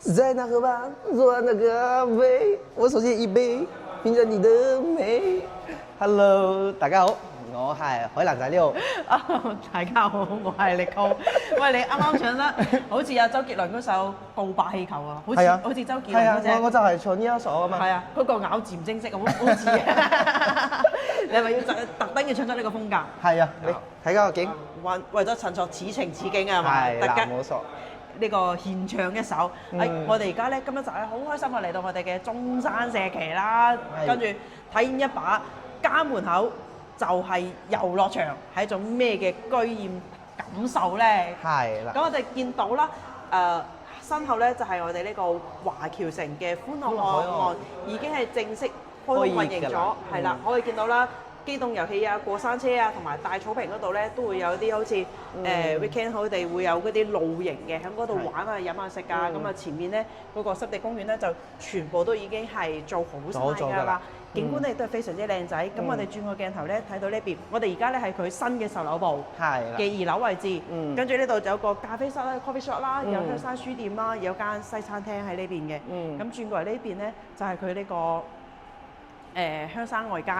在那河畔做那个杯，我首先一杯，品着你的美。Hello， 大家好，我係海南仔呢大家好，我係力高。喂，你啱啱唱得好似阿周杰倫嗰首《告白氣球》啊，好似係啊好似周杰係啊，倫嗰隻。我就係唱呢一首啊嘛。係啊，嗰個咬字唔正式，好似。你係咪要特登要唱出呢個風格？係啊，你睇下個景。為咗襯托此情此景啊，係嘛？係啦，冇錯。呢個獻唱一首，我哋而家咧今日就係好開心啊！嚟到我哋嘅中山社旗啦，跟住體驗一把家門口就係遊樂場係一種咩嘅居驗感受咧？係啦。咁我哋見到啦，身後咧就係我哋呢個華僑城嘅歡樂海岸，已經係正式開通運營咗，係啦，可以見到啦。機動遊戲啊、過山車啊，同埋大草坪嗰度咧，都會有啲好似weekend 佢哋會有嗰啲露營嘅，喺嗰度玩啊、飲下食啊。咁啊，前面咧嗰個濕地公園咧，就全部都已經係做好晒㗎啦。景觀咧亦都係非常之靚仔。咁我哋轉個鏡頭咧，睇到呢邊，我哋而家咧係佢新嘅售樓部嘅2樓位置。跟住呢度就有個咖啡室啦、coffee shop 啦，有香山書店啦，有間西餐廳喺呢邊嘅。咁轉過嚟呢邊咧，就係佢呢個香山外街。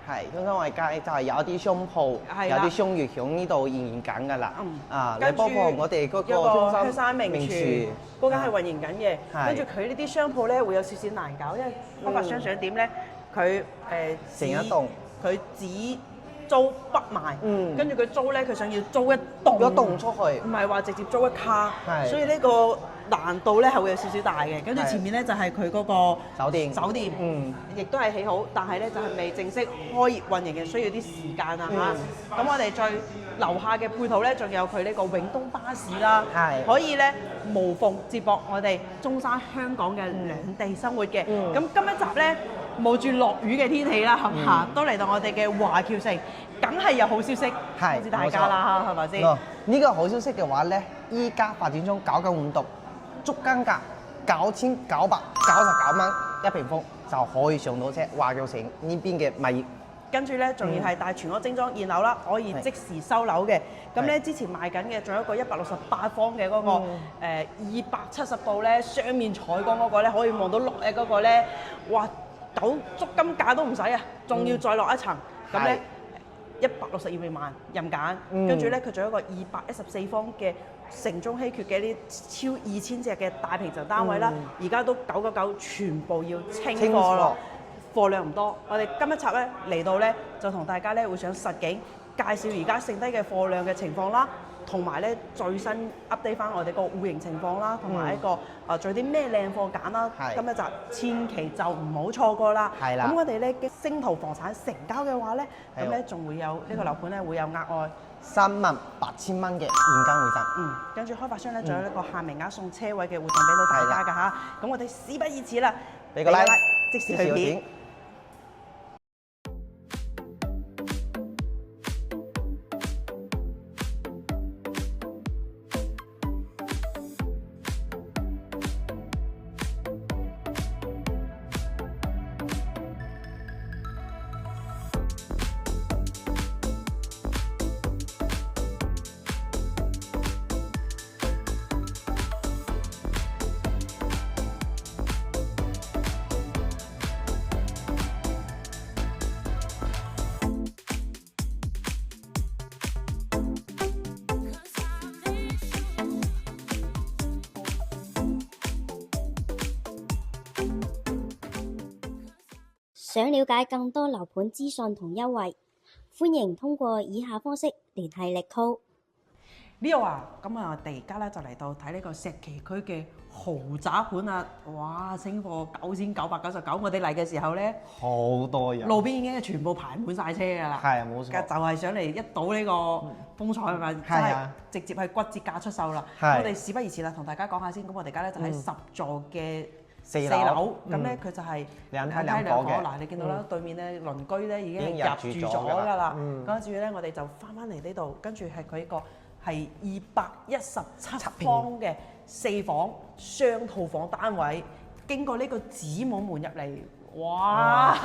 係香山外街就係有啲商鋪，有啲商業喺呢度營業緊㗎啦。啊，你包括我哋嗰個香山名廚嗰間係運營緊嘅。跟住佢呢啲商鋪咧會有少少難搞，因為開發商想點咧？佢成一棟，佢只租不賣。跟住佢租咧，佢想要租一棟出去，唔係話直接租一卡。所以呢個難度咧係會有少少大嘅，跟住前面咧就係佢嗰個酒店，亦都係起好，但係咧就係未正式開業運營嘅，需要啲時間啊嚇。咁我哋最樓下嘅配套咧，仲有佢呢個永東巴士啦，可以咧無縫接駁我哋中山香港嘅兩地生活嘅。咁今一集咧冒住落雨嘅天氣啦，係嘛，都嚟到我哋嘅華僑城，梗係有好消息通知大家啦，係咪先？呢個好消息嘅話咧，依家發展中995度。足間價9999蚊1平方就可以上到車，華僑城呢邊嘅物業。跟住咧，仲要係帶全屋精裝現樓啦，可以即時收樓嘅。咁咧之前賣緊嘅，仲有一個168方嘅嗰個270度咧雙面採光嗰個咧，可以望到落嘅嗰個咧，哇！足金價都唔使啊，仲要再落一層。咁咧162萬任揀，跟住咧佢仲有一個214方嘅。城中稀缺嘅呢超2000隻嘅大平層單位啦，而家都999全部要清貨咯，貨量唔多。我哋今一集咧嚟到咧就同大家咧會上實景介紹而家剩低嘅貨量嘅情況啦，同埋咧最新 update 翻我哋個戶型情況啦，同埋一個仲有啲咩靚貨揀啦。今一集千祈就唔好錯過啦。係啦。咁我哋咧嘅星途房產成交嘅話咧，咁咧仲會有呢個樓盤咧會有額外38000蚊嘅現金回贈。跟住開發商咧仲有一個限名額送車位嘅活動俾到大家㗎嚇。咁我哋事不宜遲啦，俾個 like， 即時去片。想了解更多樓盤資訊同優惠，歡迎通過以下方式聯繫力高。呢度啊，咁啊，我哋而家咧就嚟到睇呢個石岐區嘅豪宅盤啊！哇，清貨9999，我哋嚟嘅時候咧，好多人，路邊已經係全部排滿晒車㗎啦。係啊，冇錯。就係上嚟一睹呢個風采係咪？真係直接係骨折價出售啦！我哋事不宜遲啦，同大家講下先。咁我哋而家咧就喺10座嘅4樓，咁咧佢就係兩梯兩房嘅。嗱，你見到啦，對面咧鄰居咧已經入住咗㗎啦。跟住咧，我哋就翻嚟呢度，跟住係佢一個係217方嘅4房雙套房單位，經過呢個子母門入嚟，哇！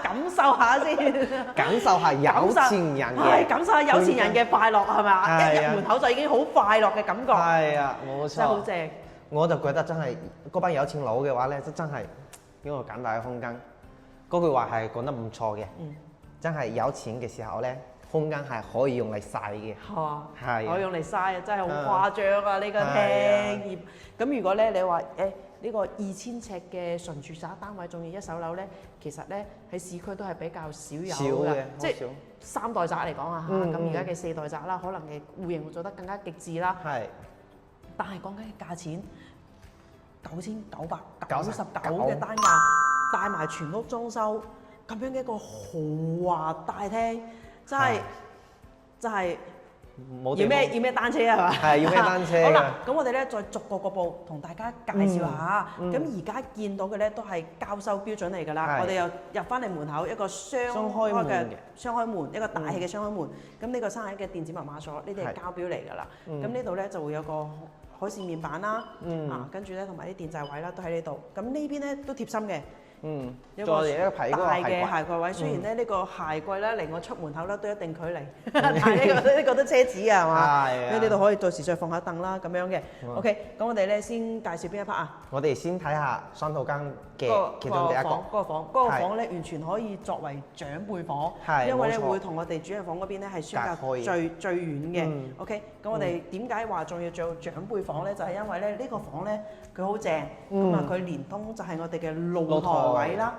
感受下先，感受下有錢人嘅，感受下有錢人嘅快樂係咪啊？一入門口就已經好快樂嘅感覺。係啊，冇錯。真係好正。我就覺得真係嗰班有錢佬嘅話咧，真係一個簡大嘅空間。嗰句話係講得唔錯嘅，真係有錢嘅時候咧，空間係可以用嚟晒嘅。係啊，係可以用嚟嘥啊，真係好誇張啊！呢個廳業。咁如果咧你話呢個2000尺嘅純住宅單位，仲要一手樓咧，其實咧喺市區都係比較少有嘅，即係3代宅嚟講啊嚇。咁而家嘅4代宅啦，可能嘅戶型會做得更加極致啦。係。但係講緊嘅價錢9999嘅單價，帶埋全屋裝修，咁樣嘅一個豪華大廳，真係要咩單車係嘛？係要咩單車？好啦，咁我哋咧再逐個步同大家介紹下。咁而家見到嘅咧都係交收標準嚟㗎啦。我哋又入翻嚟門口一個雙開門，一個大氣嘅雙開門。咁呢個生喺嘅電子密碼鎖，呢啲係膠錶嚟㗎啦。咁呢度咧就會有個海綿面板啦，跟住咧同埋啲電掣位啦都喺呢度。咁呢邊咧都貼心嘅。有個大嘅鞋櫃位，雖然咧呢個鞋櫃咧離我出門口咧都一定距離，但係呢個都奢侈啊，係嘛？喺呢度可以到時再放下凳啦，咁樣嘅。OK， 咁我哋咧先介紹邊一 part 啊？我哋先睇下雙套間嘅其中第一個。嗰個房咧完全可以作為長輩房，因為咧會同我哋主人房嗰邊咧係相隔最遠嘅。OK， 咁我哋點解話仲要做長輩房咧？就係因為咧呢個房咧佢好正，咁啊佢連通就係我哋嘅露台位啦，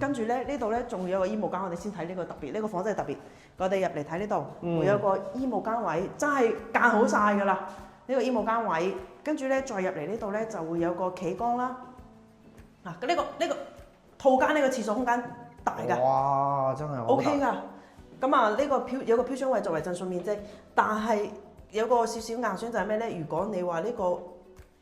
跟住咧呢度咧仲有個衣帽間，我哋先睇呢個特別，呢個房真係特別。我哋入嚟睇呢度，會有個衣帽間位，真係間好晒㗎啦。呢個衣帽間位，跟住咧再入嚟呢度咧就會有個企缸啦。嗱，呢個套間呢個廁所空間大㗎，哇，真係 OK 㗎。咁啊呢個有個飄窗位作為贈送面積，但係有個少少硬傷就係咩咧？如果你話呢個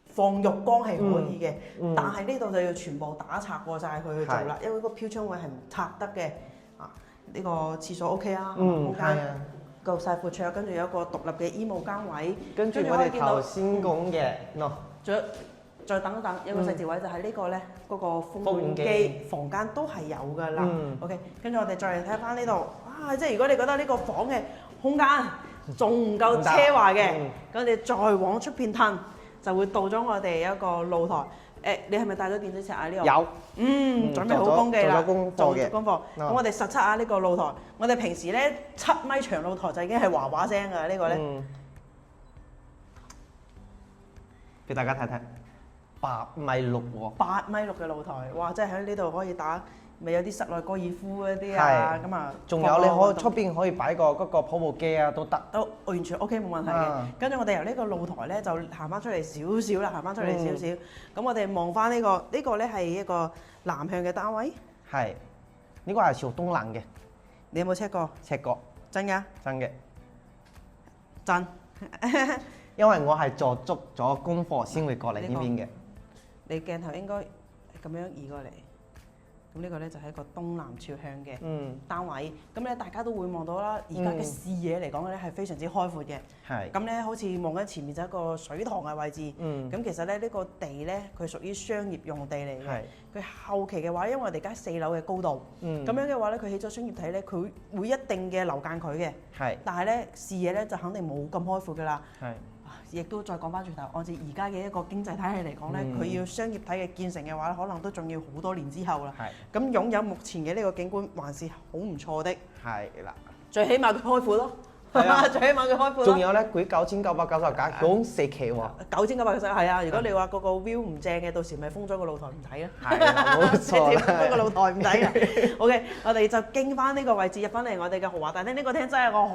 放浴缸係可以嘅，但係呢度就要全部打拆過晒佢去做啦，因為個飄窗位係唔拆得嘅。呢個廁所 OK 啊，空間夠晒闊綽，跟住有一個獨立嘅衣帽間位，跟住我哋頭先講嘅，仲有再等一等，有個細節位就係呢個咧，嗰個風扇機房間都係有㗎啦。OK， 跟住我哋再嚟睇翻呢度，哇！即係如果你覺得呢個房嘅空間仲唔夠奢華嘅，咁你再往出邊褪，就會到咗我哋一個露台。你係咪帶咗電子尺啊？呢度有，準備好功記啦，做咗功課。咁我哋實測下呢個露台。我哋平時咧7米長露台就已經係嘩嘩聲㗎，呢個咧。俾大家睇睇，8.6米喎。8.6米嘅露台，哇！即係喺呢度可以打，咪有啲室內高爾夫嗰啲啊，咁啊。仲有你可以出邊可以擺個嗰個跑步機啊，都得。都完全 OK 冇問題嘅。跟住我哋由呢個露台咧就行翻出嚟少少啦，行翻出嚟少少。咁我哋望翻呢個咧係一個南向嘅單位。係，呢個係朝東南嘅。你有冇 check 過？ check 過。真㗎？真嘅。真。因為我係做足咗功課先會過嚟呢邊嘅。你鏡頭應該咁樣移過嚟。咁呢個咧就係一個東南朝向嘅單位，咁咧大家都會望到啦。而家嘅視野嚟講咧係非常之開闊嘅。係。咁咧好似望緊前面就係一個水塘嘅位置。咁其實咧呢個地咧佢屬於商業用地嚟嘅。係。佢後期嘅話，因為我哋而家4樓嘅高度，咁樣嘅話咧佢起咗商業體咧，佢會一定嘅樓間距嘅。係。但係咧視野咧就肯定冇咁開闊㗎啦。係。亦都再講翻轉頭，按照而家嘅一個經濟體系嚟講咧，佢要商業體嘅建成嘅話，可能都仲要好多年之後啦。係。咁擁有目前嘅呢個景觀，還是好唔錯的。係啦。最起碼佢開闊咯。係啊。最起碼佢開闊咯。仲有咧，佢9999價，講4期喎。9999係啊！如果你話嗰個 view 唔正嘅，到時咪封咗個露台唔睇啦。係啦，冇錯。封咗個露台唔睇嘅。OK， 我哋就經翻呢個位置入翻嚟我哋嘅豪華大廳。呢個廳真係我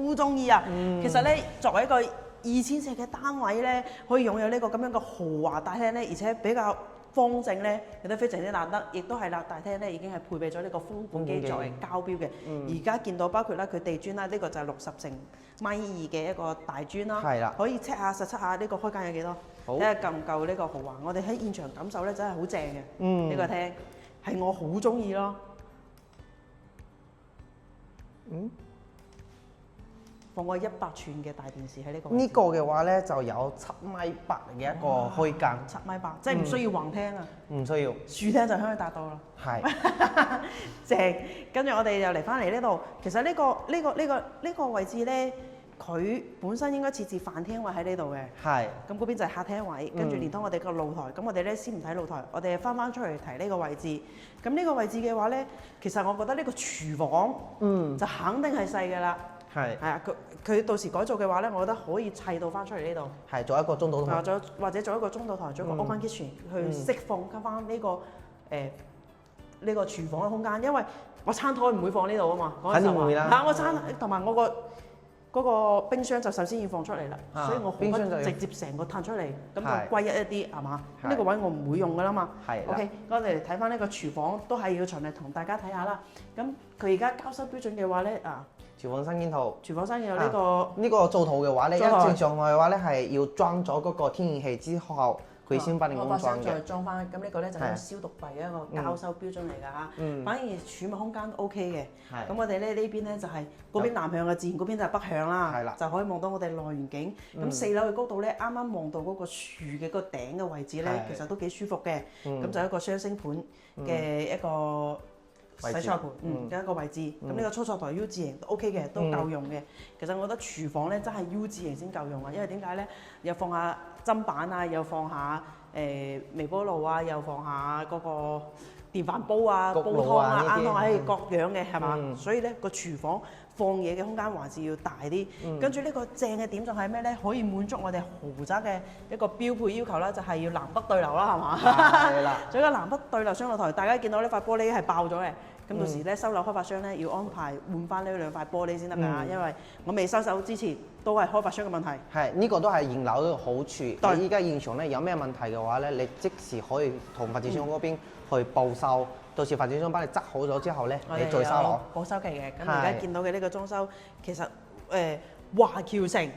好中意啊！其實咧，作為一個2000尺嘅單位咧，可以擁有呢個咁樣嘅豪華大廳咧，而且比較方正咧，亦都非常之難得。亦都係啦，大廳咧已經係配備咗呢個風管機作為膠錶嘅。而家見到包括啦，佢地磚啦，呢個就係60乘米2嘅一個大磚啦。係啦。可以實測下呢個開間有幾多？好。睇下夠唔夠呢個豪華。我哋喺現場感受咧，真係好正嘅。呢個廳係我好中意咯。放個100寸嘅大電視喺呢個位置。呢個嘅話咧就有7.8米嘅一個開間。7.8米，即係唔需要橫廳啊。唔需要。豎廳就可以達到啦。係。正，跟住我哋又嚟翻嚟呢度。其實呢個位置咧，佢本身應該設置飯廳位喺呢度嘅。係。咁嗰邊就係客廳位，跟住連通我哋個露台。咁我哋咧先唔睇露台，我哋翻出嚟睇呢個位置。咁呢個位置嘅話咧，其實我覺得呢個廚房就肯定係細㗎啦。係啊，佢到時改造嘅話咧，我覺得可以砌到翻出嚟呢度。係做一個中島台。或者做一個中島台，做一個 open kitchen 去釋放翻呢個呢個廚房嘅空間，因為我餐台唔會放呢度啊嘛。肯定會啦。我餐同埋我嗰個冰箱就首先要放出嚟啦，所以我冰箱就直接成個攤出嚟，咁就歸一啲係嘛？呢個位我唔會用噶啦嘛。OK，我哋睇翻呢個廚房都係要循例同大家睇下啦。咁佢而家交收標準嘅話咧廚房新建圖。廚房新建圖呢個做圖嘅話咧，一正常嘅話咧係要裝咗嗰個天然氣之後，佢先幫你安裝嘅。再裝翻，咁呢個咧就係消毒櫃嘅一個交收標準嚟㗎嚇。反而儲物空間都 OK 嘅。咁我哋咧呢邊咧就係嗰邊南向嘅，自然嗰邊就係北向啦。就可以望到我哋內園景。咁4樓嘅高度咧，啱啱望到嗰個柱嘅個頂嘅位置咧，其實都幾舒服嘅。咁就一個雙星盤嘅一個洗菜盤嘅一個位置。咁呢個粗菜台 U 字型都 OK 嘅，都夠用嘅。其實我覺得廚房咧真係 U 字型先夠用啊，因為點解咧？又放下砧板啊，又放下微波爐啊，又放下嗰個電飯煲啊、煲湯啊、啱湯各樣嘅係嘛？所以咧個廚房放嘢嘅空間還是要大啲。跟住呢個正嘅點就係咩咧？可以滿足我哋豪宅嘅一個標配要求啦，就係要南北對流啦，係嘛？係啦。仲有個南北對流雙露台，大家見到呢塊玻璃係爆咗嘅。咁到時咧收樓開發商咧要安排換翻呢兩塊玻璃先得㗎，因為我未收手之前都係開發商嘅問題。係呢個都係現樓嘅好處。但依家現場咧有咩問題嘅話咧，你即時可以同發展商嗰邊去報修，到時發展商幫你執好咗之後咧，你再收樓。保修期嘅。咁而家見到嘅呢個裝修，其實華僑城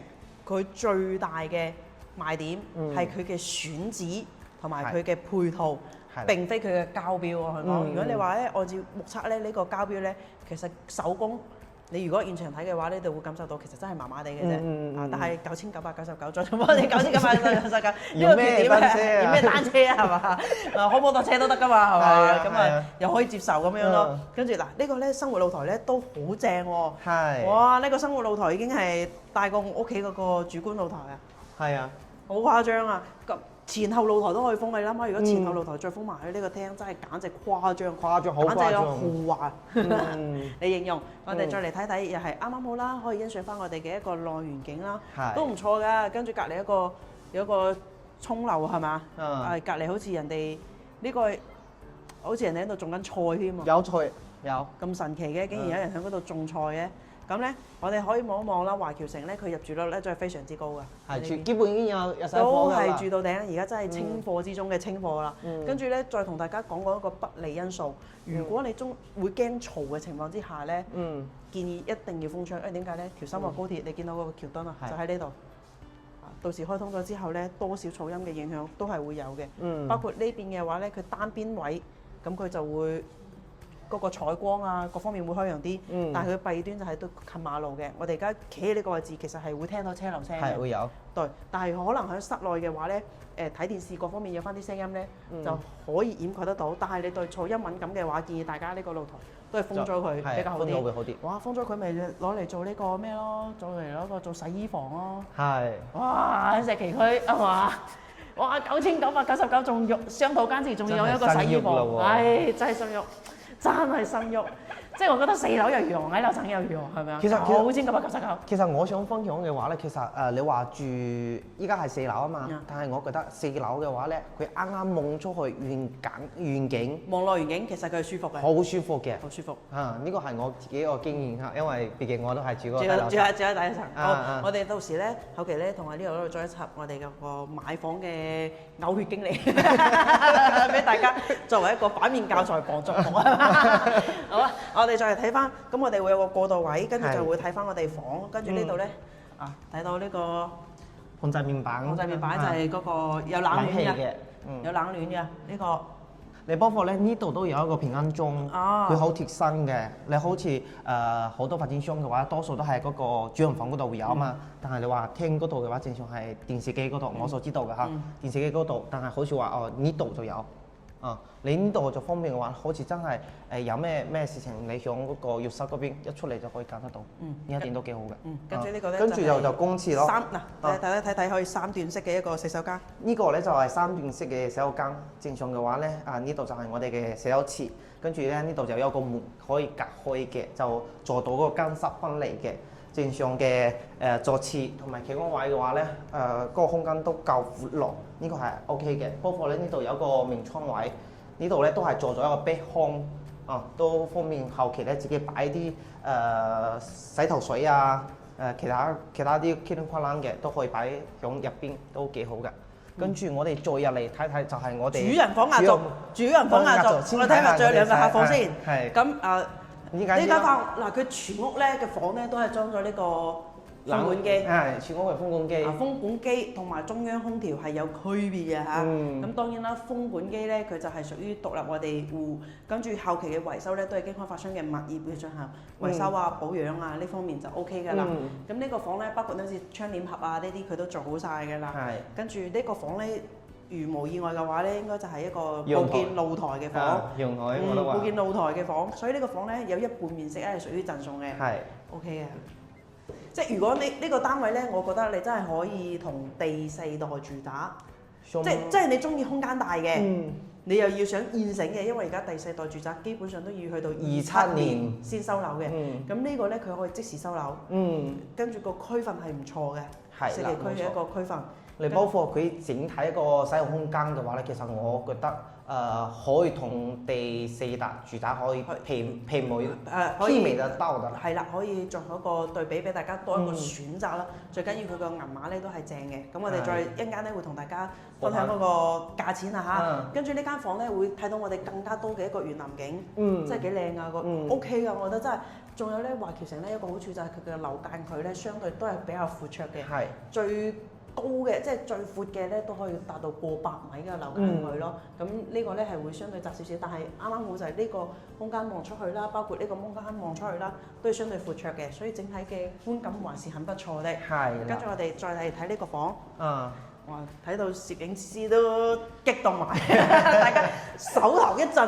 佢最大嘅賣點係佢嘅選址同埋佢嘅配套。並非佢嘅交標喎，佢講。如果你話咧按照目測咧，呢個交標咧，其實手工你如果現場睇嘅話咧，你會感受到其實真係麻麻地嘅啫。但係9999再同我哋9999，呢個缺點係要咩單車啊係嘛？開摩托車都得㗎嘛係嘛？咁啊又可以接受咁樣咯。跟住嗱呢個咧生活露台咧都好正喎。係。哇！呢個生活露台已經係大過我屋企嗰個主觀露台啊。係啊。好誇張啊！咁前後露台都可以封，你諗下，如果前後露台再封埋去呢個廳，真係簡直誇張，好誇張，豪華你形容。我哋再嚟睇睇，又係啱啱好啦，可以欣賞翻我哋嘅一個內園景啦，都唔錯㗎。跟住隔離有一個沖樓係嘛？隔離好似人哋呢個好似人哋喺度種緊菜添啊！有菜有咁神奇嘅，竟然有人喺嗰度種菜嘅。咁咧，我哋可以望一望啦。華僑城咧，佢入住率咧真係非常之高㗎。係，基本已經有晒貨㗎啦。都係住到頂，而家真係清貨之中嘅清貨啦。跟住咧，再同大家講一個不利因素。如果你會驚嘈嘅情況之下咧，建議一定要封窗。因為點解咧？條深澳高鐵你見到嗰個橋墩啊，就喺呢度。到時開通咗之後咧，多少噪音嘅影響都係會有嘅。包括呢邊嘅話咧，佢單邊位，咁佢就會嗰個採光啊，各方面會開揚啲。但係佢弊端就係都近馬路嘅。我哋而家企喺呢個位置，其實係會聽到車流聲嘅。係會有。對，但係可能喺室內嘅話咧，睇電視各方面有翻啲聲音咧，就可以掩蓋得到。但係你對噪音敏感嘅話，建議大家呢個露台都係封咗佢比較好啲。封咗會好啲。哇！封咗佢咪攞嚟做呢個咩咯？攞個做洗衣房咯。係。哇！喺石岐區係嘛？哇！9999仲用商討間時仲有一個洗衣房，唉！真係心喐。真係心喐，即係我覺得4樓又如何，喺樓層又如何，係咪啊？其實9999。其實我想分享嘅話咧，其實你話住依家係4樓啊嘛，但係我覺得4樓嘅話咧，佢啱啱望出去遠景，望落遠景，其實佢係舒服嘅，好舒服嘅，好舒服。呢個係我自己一個經驗嚇，因為畢竟我都係住喺第一層。好，我哋到時咧後期咧同阿呢度再一輯我哋嘅個買房嘅嘔血經歷，俾大家作為一個反面教材幫助我。好啊，我哋再嚟睇翻，咁我哋會有個過渡位，跟住就會睇翻我哋房，跟住呢度咧睇到呢個控制面板，控制面板就係嗰個有冷暖嘅，有冷暖嘅呢個。你包括咧呢度都有一個平安鐘，佢好貼身嘅。你好似好多發展商嘅話，多數都係嗰個主人房嗰度會有啊嘛。但係你話廳嗰度嘅話，正常係電視機嗰度，我所知道嘅嚇，電視機嗰度。但係好似話呢度就有。你呢度就方便嘅話，好似真係有咩事情，你響嗰個浴室嗰邊一出嚟就可以揀得到。呢一點都幾好嘅。跟住呢個咧跟住就公廁咯。大家睇睇可以3段式嘅一個洗手間。呢個咧就係3段式嘅洗手間。正常嘅話咧，呢度就係我哋嘅洗手池，跟住咧呢度就有個門可以隔開嘅，就做到嗰個間室分離嘅。正常嘅坐廁同埋企崗位嘅話咧，嗰個空間都夠闊落，呢個係 OK 嘅。包括咧呢度有個明窗位，呢度咧都係做咗一個壁框，都方便後期咧自己擺啲洗頭水啊，其他啲噼里啪啦嘅都可以擺響入邊，都幾好嘅。跟住我哋再入嚟睇睇，就係我哋主人房壓軸，主人房壓軸，我睇下仲有2個客房先。係。咁呢間房嗱，佢全屋咧嘅房咧都係裝咗呢個風管機，係全屋嘅風管機。風管機同埋中央空調係有區別嘅嚇。咁當然啦，風管機咧佢就係屬於獨立我哋戶，跟住後期嘅維修咧都係經開發商嘅物業嘅進行維修啊、保養啊呢方面就 O K 㗎啦。咁呢個房咧包括好似窗簾盒啊呢啲佢都做好晒㗎啦。係。跟住呢個房咧，如無意外嘅話咧，應該就係一個佈建露台嘅房。陽台我都話。佈建露台嘅房，所以呢個房咧有一半面積咧係屬於贈送嘅。係。O K 嘅。即係如果呢個單位咧，我覺得你真係可以同第4代住宅，即係你中意空間大嘅，你又要想現成嘅，因為而家第4代住宅基本上都要去到27年先收樓嘅。咁呢個咧佢可以即時收樓，跟住個區分係唔錯嘅，4地區嘅一個區分。你包括佢整體一個使用空間嘅話咧，其實我覺得可以同第4大住宅可以媲美，媲美得到㗎啦。係啦，可以作一個對比俾大家多一個選擇啦。最緊要佢個銀碼咧都係正嘅。咁我哋再一陣間咧會同大家分享嗰個價錢啊嚇。跟住呢間房咧會睇到我哋更加多嘅一個園林景，真係幾靚啊個 OK 㗎，我覺得真係。仲有咧華僑城咧一個好處就係佢嘅樓間距咧相對都係比較闊綽嘅。係。最高嘅即係最闊嘅咧都可以達到過百米嘅樓間距咯。咁呢個咧係會相對窄少少，但係啱啱好就係呢個空間望出去啦，包括呢個空間望出去啦，都係相對闊綽嘅，所以整體嘅觀感還是很不錯的。係。跟住我哋再嚟睇呢個房。哇！睇到攝影師都激動埋，大家手頭一震，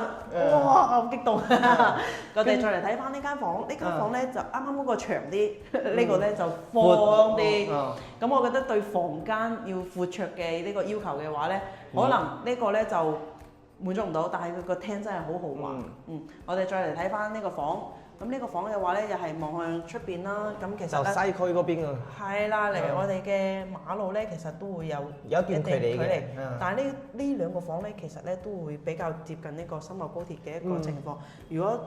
哇！好激動。我哋再嚟睇翻呢間房，呢間房咧就啱啱嗰個長啲，呢個咧就寬啲。咁我覺得對房間要闊綽嘅呢個要求嘅話咧，可能呢個咧就滿足唔到，但係佢個廳真係好豪華。我哋再嚟睇翻呢個房。咁呢個房嘅話咧，又係望向出邊啦。咁其實就西區嗰邊啊。係啦，離我哋嘅馬路咧，其實都會有一段距離嘅。但係呢兩個房咧，其實咧都會比較接近呢個深澳高鐵嘅一個情況。如果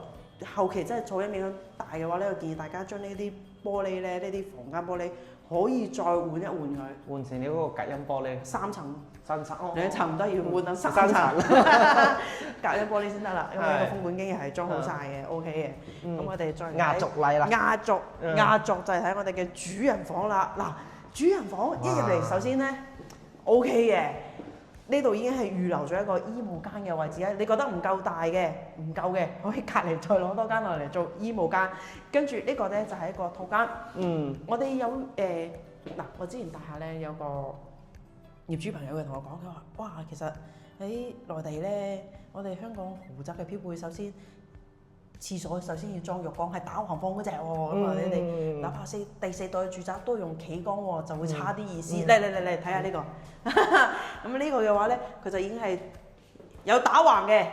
後期真係做一面大嘅話咧，我建議大家將呢啲玻璃咧，呢啲房間玻璃可以再換一換佢，換成你嗰個隔音玻璃。3層。3層2層都要換到3層隔音玻璃先得啦，因為呢個風管機係裝好晒嘅 ，OK 嘅。咁我哋再壓軸嚟啦。壓軸就係睇我哋嘅主人房啦。嗱，主人房一入嚟，首先咧 OK 嘅，呢度已經係預留咗一個醫務間嘅位置啦。你覺得唔夠大嘅，唔夠嘅，可以隔離再攞多間落嚟做醫務間。跟住呢個咧就係一個套間。我哋有嗱，我之前大廈咧有個業主朋友佢同我講，佢話：哇，其實喺內地咧，我哋香港豪宅嘅標配，首先廁所首先要裝浴缸，係打橫放嗰隻喎。咁啊，你哋哪怕第4代住宅都用企缸喎，就會差啲意思。嚟睇下呢個。咁呢個嘅話咧，佢就已經係有打橫嘅，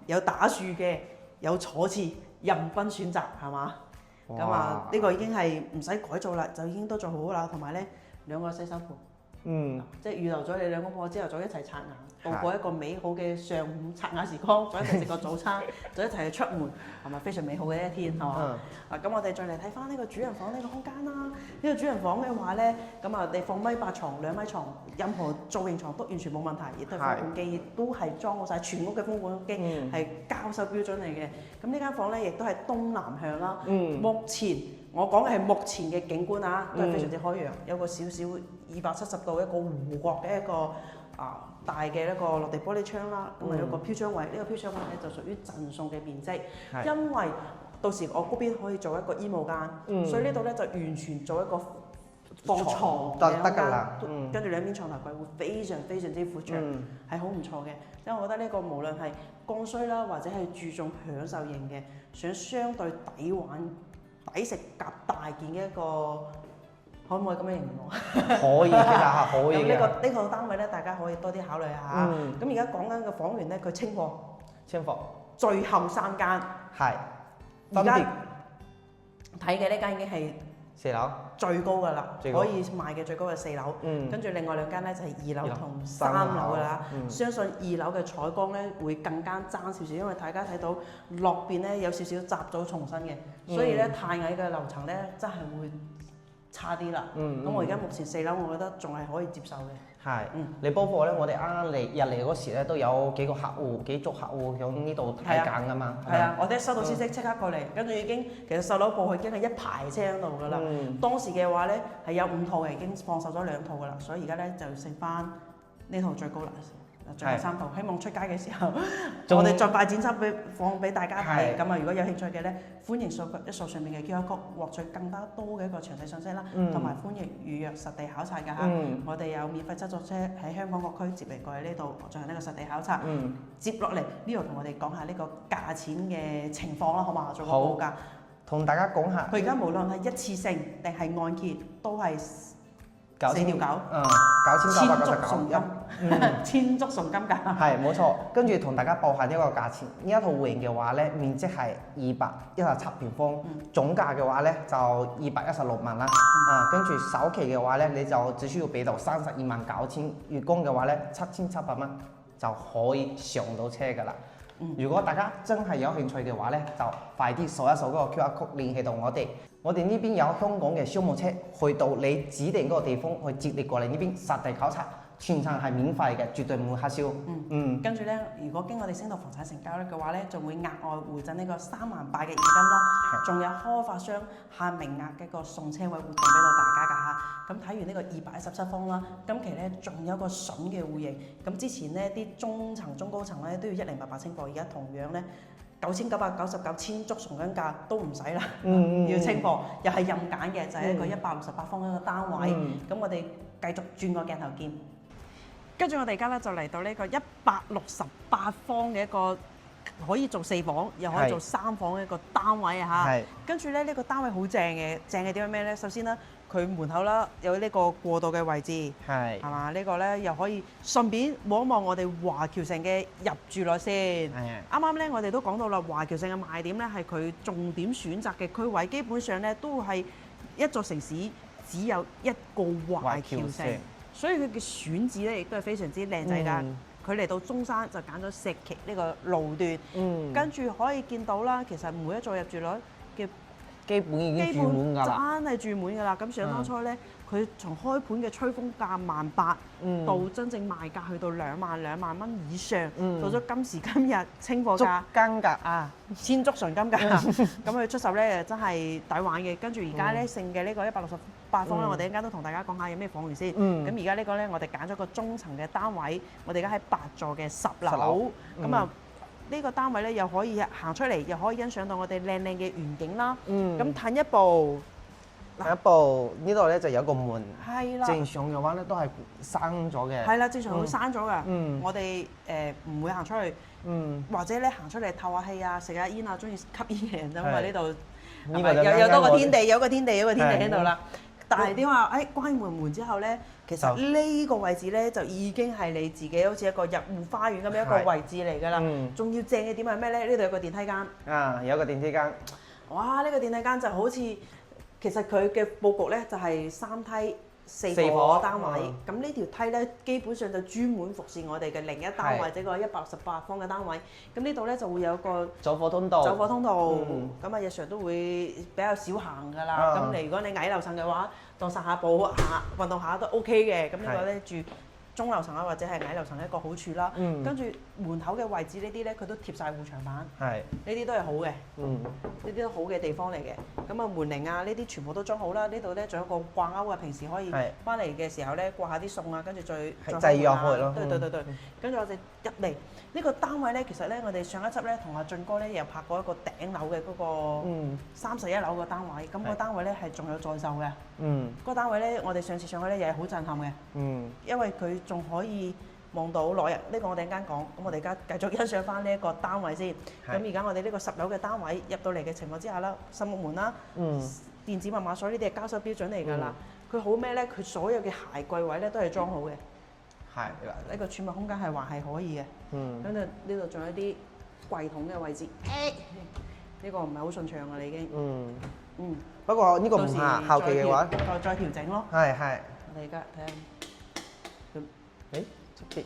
有打豎嘅，有坐廁，任君選擇，係嘛？咁啊，呢個已經係唔使改造啦，就已經都做好啦。同埋咧，2個洗手盆。即係預留咗你2公婆朝頭早一齊刷牙，度過一個美好嘅上午刷牙時光，再一齊食個早餐，再一齊出門，係咪非常美好嘅一天？係嘛？咁我哋再嚟睇翻呢個主人房呢個空間啦。呢個主人房嘅話咧，咁啊，你放1.8床、2米床，任何造型床都完全冇問題，亦都係風管機，亦都係裝好晒全屋嘅風管機，係交收標準嚟嘅。咁呢間房咧，亦都係東南向啦。目前我講嘅係目前嘅景觀啊，都係非常之開揚，有個少少270度一個弧角嘅一個大嘅一個落地玻璃窗啦，咁啊有個飄窗位，呢個飄窗位咧就屬於贈送嘅面積，因為到時我嗰邊可以做一個醫務間，所以呢度咧就完全做一個放床得嘅空間㗎啦，跟住兩邊床頭櫃會非常非常之闊長，係好唔錯嘅。因為我覺得呢個無論係剛需啦，或者係注重享受型嘅，想相對抵玩、抵食夾大件嘅一個，可唔可以咁樣形容？可以，其實係可以咁嘅。呢個單位咧，大家可以多啲考慮下。咁而家講緊嘅房源咧，佢清貨，清貨最後3間，係而家分別睇嘅呢間已經係4樓。最高㗎啦，最高可以賣嘅最高係4樓，跟住另外2間咧就係2樓同3樓㗎啦。相信2樓嘅採光咧會更加爭少少，因為大家睇到落邊咧有少少雜草叢生嘅，所以咧太矮嘅樓層咧真係會差啲啦。咁我而家目前4樓，我覺得仲係可以接受嘅。係，你包括咧，我哋啱啱入嚟嗰時咧，都有幾個客戶、幾組客戶喺呢度睇緊㗎嘛。係啊，我哋一收到消息即刻過嚟，跟住已經其實售樓部已經係一排車喺度㗎啦。當時嘅話咧係有5套嘅，已經放售咗2套㗎啦，所以而家咧就剩翻呢套最高啦。最後3套，希望出街嘅時候，我哋再快剪輯放俾大家睇。咁啊，如果有興趣嘅咧，歡迎掃一掃上面嘅 QR code，獲取更加多嘅一個詳細信息啦。同埋歡迎預約實地考察㗎嚇。我哋有免費七座車喺香港各區接嚟過嚟呢度進行呢個實地考察。接落嚟呢度同我哋講下呢個價錢嘅情況啦，好嘛？做個報價。同大家講下。佢而家無論係一次性定係按揭，都係4條9， 9999，千足送金㗎。係冇錯，跟住同大家報下呢個價錢。呢一套戶型嘅話咧，面積係217平方，總價嘅話咧就216萬啦。跟住首期嘅話咧，你就只需要俾到329000，月供嘅話咧7700蚊就可以上到車㗎啦。如果大家真係有興趣嘅話咧，就快啲掃一掃嗰個 QR code 聯繫到我哋。我哋呢邊有香港嘅商務車去到你指定嗰個地方去接你過嚟呢邊實地考察，全程係免費嘅，絕對唔會黑銷。跟住咧，如果經我哋星島房產成交咧嘅話咧，仲會額外回贈呢個3萬8嘅現金啦，仲有開發商限名額嘅一個送車位活動俾到大家㗎嚇。咁睇完呢個217方啦，今期咧仲有一個筍嘅戶型。咁之前咧啲中層、中高層咧都要108清貨，而家同樣咧9999千足重金價都唔使啦，要清貨，又係任揀嘅，就係一個168方一個單位。咁我哋繼續轉個鏡頭見。跟住我哋而家咧就嚟到呢個168方嘅一個可以做4房，又可以做3房嘅一個單位啊嚇。跟住咧呢個單位好正嘅，正係點樣咩咧？首先咧，佢門口啦有呢個過道嘅位置，係嘛？呢個咧又可以順便望一望我哋華僑城嘅入住率先。啱啱咧我哋都講到啦，華僑城嘅賣點咧係佢重點選擇嘅區位，基本上咧都係一座城市只有一個華僑城。所以佢嘅選址咧，亦都係非常之靚仔㗎。佢嚟到中山就揀咗石岐呢個路段，跟住可以見到啦。其實每一座入住率嘅基本已經住滿㗎啦，真係住滿㗎啦。咁想當初咧，佢從開盤嘅吹風價18000，到真正賣價去到2萬蚊以上，到咗今時今日清貨價金價啊，千足純金價，咁佢出售咧真係抵玩嘅。跟住而家咧剩嘅呢個168方咧，我哋一陣間都同大家講下有咩房源先。咁而家呢個咧，我哋揀咗個中層嘅單位，我哋而家喺8座嘅10樓，咁啊。呢個單位咧又可以行出嚟，又可以欣賞到我哋靚靚嘅園景啦。咁褪一步，呢度咧就有個門。係啦。正常嘅話咧都係閂咗嘅。係啦，正常會閂咗㗎。我哋唔會行出去。或者咧行出嚟透下氣啊，食下煙啊，中意吸煙嘅人就咁啊呢度。有多個天地，有個天地喺度啦。但係點話？關門之後咧，其實呢個位置咧就已經係你自己好似一個入戶花園咁樣一個位置嚟㗎啦。仲要正嘅點係咩咧？呢度有個電梯間。有個電梯間。哇！呢個電梯間就好似其實佢嘅佈局咧就係3梯4伙單位。咁呢條梯咧基本上就專門服侍我哋嘅另一單位，即係個168方嘅單位。咁呢度咧就會有個走火通道。咁啊日常都會比較少行㗎啦。咁如果你矮樓層嘅話，當散下步、運動下都 OK 嘅。咁呢個咧中樓層啊或者係矮樓層一個好處啦。嗯跟住門口嘅位置呢啲咧，佢都貼晒護牆板，係，呢啲都係好嘅。嗯，呢啲都好嘅地方嚟嘅，咁啊門鈴啊呢啲全部都裝好啦。呢度咧仲有個掛鈎啊，平時可以係翻嚟嘅時候咧掛下啲餸啊，跟住再係制約佢咯對，跟住我哋入嚟呢個單位咧，其實咧我哋上一輯咧同阿俊哥咧又拍過一個頂樓嘅嗰個31樓個單位，咁個單位咧係仲有在售嘅。個單位咧我哋上次上去咧又係好震撼嘅，因為佢仲可以望到內入，呢個我哋陣間講。咁我哋而家繼續欣賞翻呢一個單位先。咁而家我哋呢個10樓嘅單位入到嚟嘅情況之下啦，實木門啦，電子密碼鎖呢啲係交收標準嚟㗎啦。佢好咩咧？佢所有嘅鞋櫃位咧都係裝好嘅。係啦，呢個儲物空間係話係可以嘅。跟住呢度仲有啲櫃桶嘅位置。呢個唔係好順暢㗎啦已經。不過呢個唔到時怕，後期嘅話，再調整咯。係。我哋而家睇下。誒，出啲，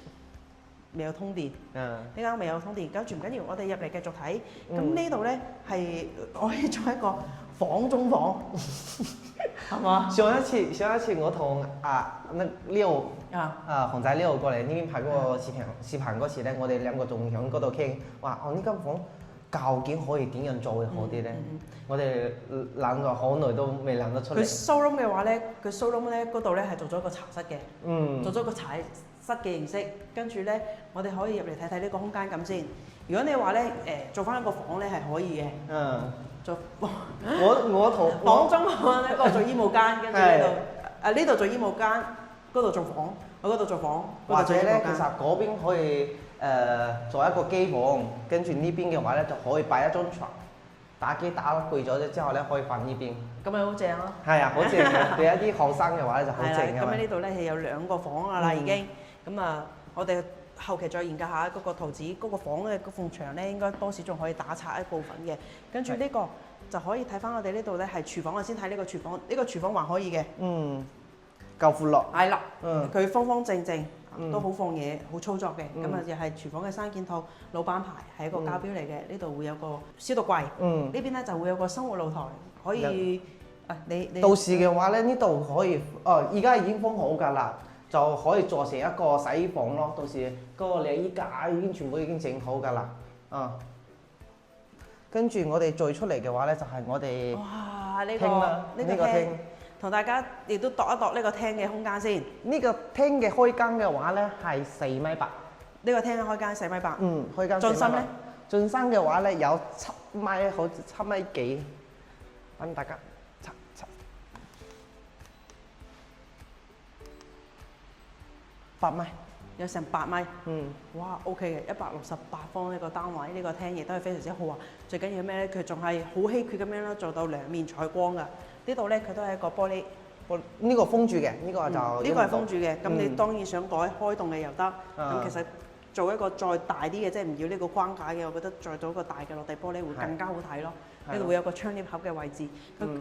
未有通電，嗯，呢間未有通電，跟住唔緊要，我哋入嚟繼續睇。咁呢度咧係可以做一個房中房，係嘛？上一次我同Leo 熊仔 Leo 過嚟呢邊拍嗰個視頻嗰時咧，我哋兩個仲喺嗰度傾，話呢間房究竟可以點樣做會好啲咧？我哋諗咗好耐都未諗得出嚟。佢 showroom 嘅話咧，佢 showroom 咧嗰度咧係做咗一個茶室嘅，做咗個茶室嘅形式，跟住咧我哋可以入嚟睇睇呢個空間感先。如果你話咧做翻一個房咧係可以嘅，做我同房中房咧嗰度做衣帽間，跟住呢度做衣帽間，嗰度做房，我嗰度做房，或者咧其實嗰邊可以做一個機房，跟住呢邊嘅話咧就可以擺一張床，打機打攰咗之後咧可以瞓呢邊。咁咪好正咯！係啊，好正嘅。對一啲學生嘅話咧就好正嘅。咁喺呢度咧係有2個房㗎啦已經。咁啊，我哋後期再研究下嗰個圖紙，嗰個房嘅嗰埲牆咧應該多士仲可以打拆一部分嘅。跟住呢個就可以睇翻我哋呢度咧係廚房，我先睇呢個廚房，呢個廚房還可以嘅。夠闊落。係啦。佢方方正正，都好放嘢，好操作嘅。咁啊又係廚房嘅3件套，老闆牌係一個交標嚟嘅。呢度會有個消毒櫃。呢邊咧就會有個生活露台，可以你到時嘅話咧，呢度可以而家已經封好㗎啦。就可以做成一個洗衣房咯，到時嗰個你衣架已經全部已經整好㗎啦，跟住我哋再出嚟嘅話咧，就係我哋哇呢個廳，同大家亦都度一度呢個廳嘅空間先。呢個廳嘅開間嘅話咧係4.8米。呢個廳嘅開間4.8米。開間。進深咧？進深嘅話咧有7米，好似7米幾，等大家測。8米，有成8米。哇 ，OK 嘅，168方呢個單位，呢個廳亦都係非常之豪華。最緊要咩咧？佢仲係好稀缺咁樣啦，做到兩面採光㗎。呢度咧佢都係一個玻璃。呢個封住嘅，呢個就呢個係封住嘅。咁你當然想改開動嘅又得。咁其實做一個再大啲嘅，即係唔要呢個框架嘅，我覺得再做一個大嘅落地玻璃會更加好睇咯。呢度會有個窗簾盒嘅位置，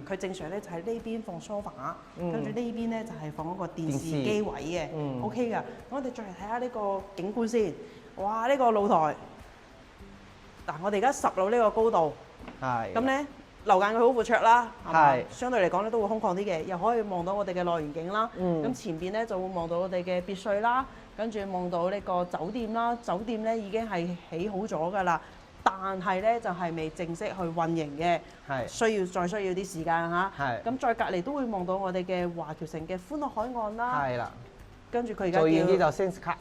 佢正常咧就喺呢邊放 sofa，跟住呢邊咧就係放嗰個電視機位嘅，OK 㗎。咁我哋再嚟睇下呢個景觀先。哇！呢個露台，嗱我哋而家10樓呢個高度，咁咧樓間佢好闊綽啦，係咪？相對嚟講咧都會空曠啲嘅，又可以望到我哋嘅內園景啦。咁前邊咧就會望到我哋嘅別墅啦，跟住望到呢個酒店啦。酒店咧已經係起好咗㗎啦。但係咧就係未正式去運營嘅，需要啲時間嚇。咁再隔離都會望到我哋嘅華僑城嘅歡樂海岸啦。係啦，跟住佢而家做完啲就 Sense 卡。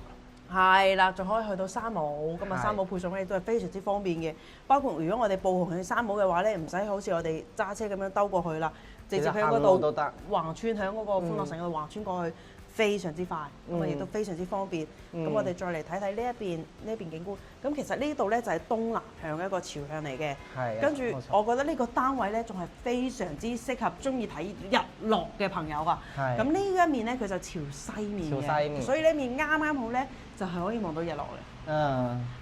係啦，仲可以去到山姆，咁啊山姆配送咧都係非常之方便嘅。包括如果我哋步行去山姆嘅話咧，唔使好似我哋揸車咁樣兜過去啦，直接喺嗰度橫穿喺嗰個歡樂城嗰度橫穿過去。非常之快，咁啊亦都非常之方便。咁我哋再嚟睇睇呢一邊景觀。咁其實呢度咧就係東南向嘅一個朝向嚟嘅。跟住我覺得呢個單位咧仲係非常之適合中意睇日落嘅朋友㗎。咁呢一面咧佢就朝西面嘅，所以呢面啱啱好咧就係可以望到日落嘅。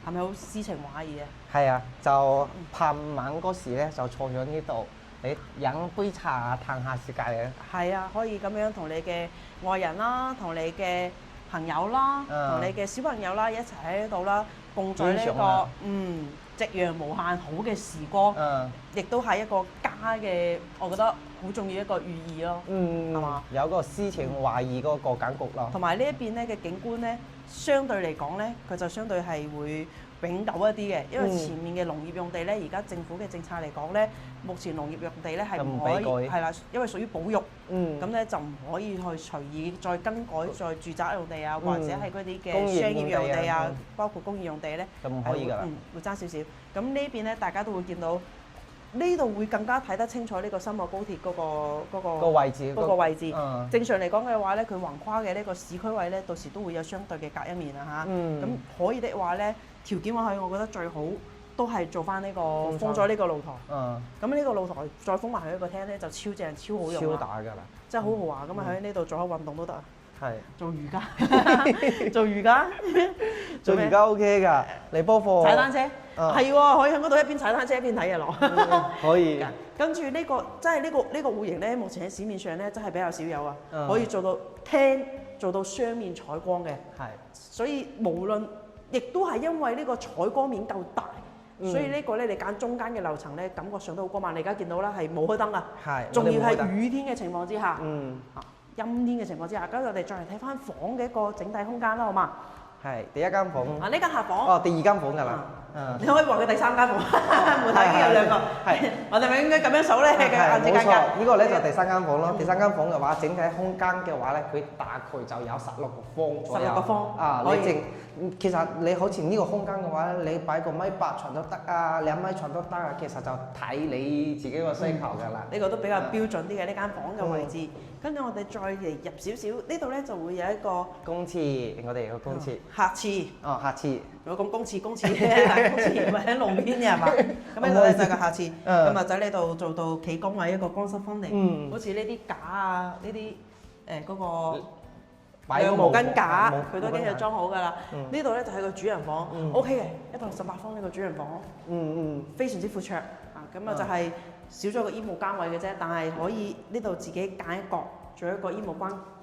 係咪好詩情畫意啊？係啊，就傍晚嗰時咧就坐咗呢度。你飲杯茶嘆下世界嘅。係啊，可以咁樣同你嘅愛人啦，同你嘅朋友啦，同你嘅小朋友啦一齊喺呢度啦，共聚呢個夕陽無限好嘅時光，嗯亦都係一個家嘅，我覺得好重要一個寓意咯。嗯，係嘛有個詩情畫意嗰個感覺咯。同埋呢一邊咧嘅景觀咧，相對嚟講咧，佢就相對係會永久一啲嘅，因為前面嘅農業用地咧，而家政府嘅政策嚟講咧，目前農業用地咧係唔可以就唔俾改係啦，因為屬於保育，嗯咁咧就唔可以去隨意再更改再住宅用地啊，嗯或者係嗰啲嘅工業商業用地啊用地啊，包括工業用地咧，就唔可以㗎啦。會爭少少。咁呢邊咧，大家都會見到呢度會更加睇得清楚呢個深澳高鐵個位置嗰個位置。嗯正常嚟講嘅話咧，佢橫跨嘅呢個市區位咧，到時都會有相對嘅隔一面啊嚇。嗯咁可以的話咧，條件話去，我覺得最好都係做翻呢個封咗呢個露台。嗯，咁呢個露台再封埋佢一個廳咧，就超正超好用啦，超大㗎啦，真係好豪華咁啊！喺呢度做下運動都得啊，係做瑜伽，做瑜伽，咩做而家 OK 㗎，你波貨踩單車，嗯係喎，可以喺嗰度一邊踩單車一邊睇日落。可以，跟住呢個真係呢個戶型咧，目前喺市面上咧真係比較少有啊，嗯可以做到廳做到雙面採光嘅，係所以無論亦都係因為呢個採光面夠大，所以呢個咧你揀中間嘅樓層咧，感覺上都好光猛。你而家見到啦，係冇開燈啊，係，仲要係我哋冇得雨天嘅情況之下，嗯陰天嘅情況之下，咁我哋再嚟睇翻房嘅一個整體空間啦，好嘛？係第一間房，啊，呢間客房。哦第二間房㗎啦，你可以話佢第三間房，門口已經有兩個。係我哋咪應該咁樣數咧？係嘅之間冇錯，呢個咧就第三間房咯。第三間房嘅話，整體空間嘅話咧，佢大概就有16個方左右。 16個方啊！可以你其實你好似呢個空間嘅話咧，你擺個1.8米床都得啊，2米床都得啊。其實就睇你自己個需求㗎啦。呢個都比較標準啲嘅呢間房嘅位置。跟住我哋再嚟入少少，呢度咧就會有一個公廁，我哋個公廁。客廁。哦，客廁。如果講公廁，公廁唔係喺路邊嘅係嘛？咁呢度咧就係個客廁，咁啊就喺呢度做到企工位一個乾濕分離，好似呢啲架啊，呢啲嗰個晾毛巾架，佢都已經有裝好㗎啦。呢度咧就係個主人房，OK 嘅，168方呢個主人房，非常之闊綽啊！咁啊就係少咗個衣帽間位嘅啫，但係可以呢度自己揀一角做一個衣帽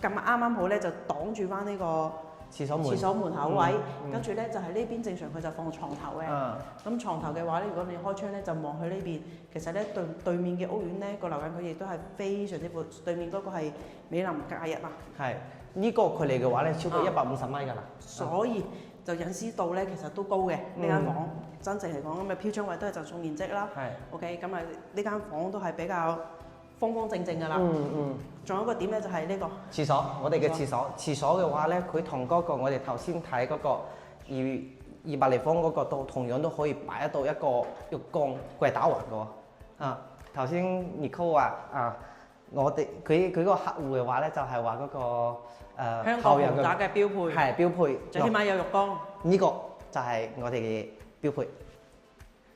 間，咁啱好咧就擋住翻呢個廁所門口位，跟住咧就係呢邊正常佢就放床頭嘅。咁床頭嘅話咧，如果你開窗咧就望去呢邊，其實咧對面嘅屋苑咧個樓緊佢亦都係非常之闊，對面嗰個係美林假日啊，係呢個距離嘅話咧，超過150米㗎啦。所以就隱私度咧其實都高嘅呢間房。真正嚟講咁嘅飄窗位都係就送面積啦。係。 OK，咁啊呢間房都係比較方方正正㗎啦。仲有一個點咧就係呢個廁所，我哋嘅廁所，廁所嘅話咧，佢同嗰個我哋頭先睇嗰個200立方嗰個都同樣都可以擺得到一個浴缸，佢係打橫嘅喎。啊，頭先 Nicole 話啊，我哋佢個客戶嘅話咧，就係話嗰個香港豪宅嘅標配，係標配，最起碼有浴缸。呢個就係我哋嘅標配。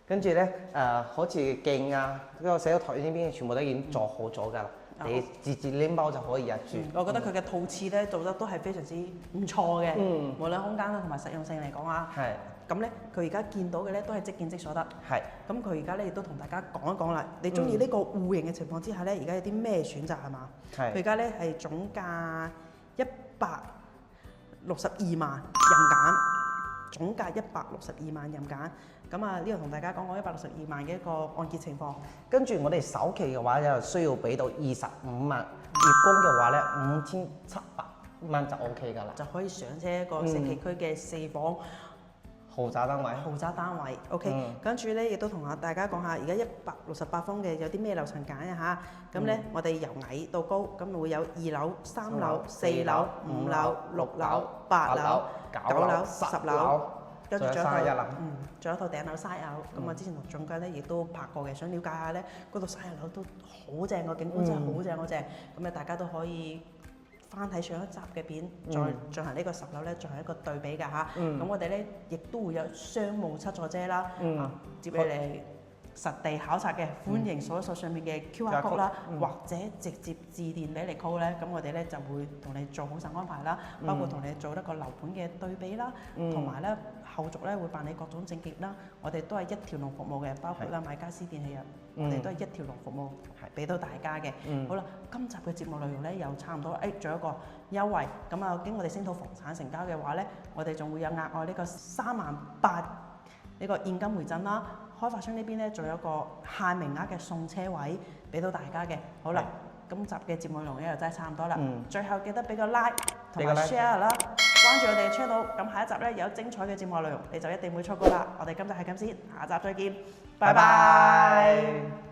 跟住咧好似鏡啊，嗰個洗手台呢邊全部都已經做好咗㗎啦。你自拎包就可以入住。我覺得佢嘅套廁咧做得都係非常之唔錯嘅，無論空間啦同埋實用性嚟講啊。係。咁咧，佢而家見到嘅咧都係即見即所得。係。咁佢而家咧亦都同大家講一講啦。你中意呢個戶型嘅情況之下咧，而家有啲咩選擇係嘛？係。佢而家咧係總價162萬任揀，總價162萬任揀。咁啊，呢度同大家講講162萬嘅一個按揭情況。跟住我哋首期嘅話就需要俾到25萬，月供嘅話咧5700蚊就 OK 㗎啦，就可以上車一個城崎區嘅4房豪宅單位。豪宅單位，OK。跟住咧亦都同下大家講下，而家168方嘅有啲咩樓層揀啊嚇。咁咧我哋由矮到高，咁會有2樓、3樓、4樓、5樓、6樓、8樓、9樓、10樓。跟住仲有一套，仲有一套頂樓嘥樓，咁我之前同總監咧亦都拍過嘅，想了解下咧嗰度嘥樓都好正，個景觀真係好正好正，咁咧大家都可以翻睇上一集嘅片，再進行呢個10樓咧進行一個對比㗎嚇。咁我哋咧亦都會有商務7座遮啦，接你嚟實地考察嘅，歡迎掃一掃上面嘅 QR code 啦，或者直接致電俾你 call 咧，咁我哋咧就會同你做好晒安排啦，包括同你做一個樓盤嘅對比啦，同埋咧後續咧會辦理各種證件啦，我哋都係一條龍服務嘅，包括啦買家私電器啊，我哋都係一條龍服務，俾到大家嘅。好啦，今集嘅節目內容咧又差唔多，仲有一個優惠，咁啊經我哋星土房產成交嘅話咧，我哋仲會有額外呢個38000呢個現金回贈啦。開發商呢邊咧仲有一個限名額嘅送車位俾到大家嘅。好啦，今集嘅節目內容又真係差唔多啦。最後記得俾個 like 同埋 share 啦，關注我哋嘅 channel。咁下一集咧有精彩嘅節目內容，你就一定會錯過啦。我哋今集係咁先，下集再見，拜拜。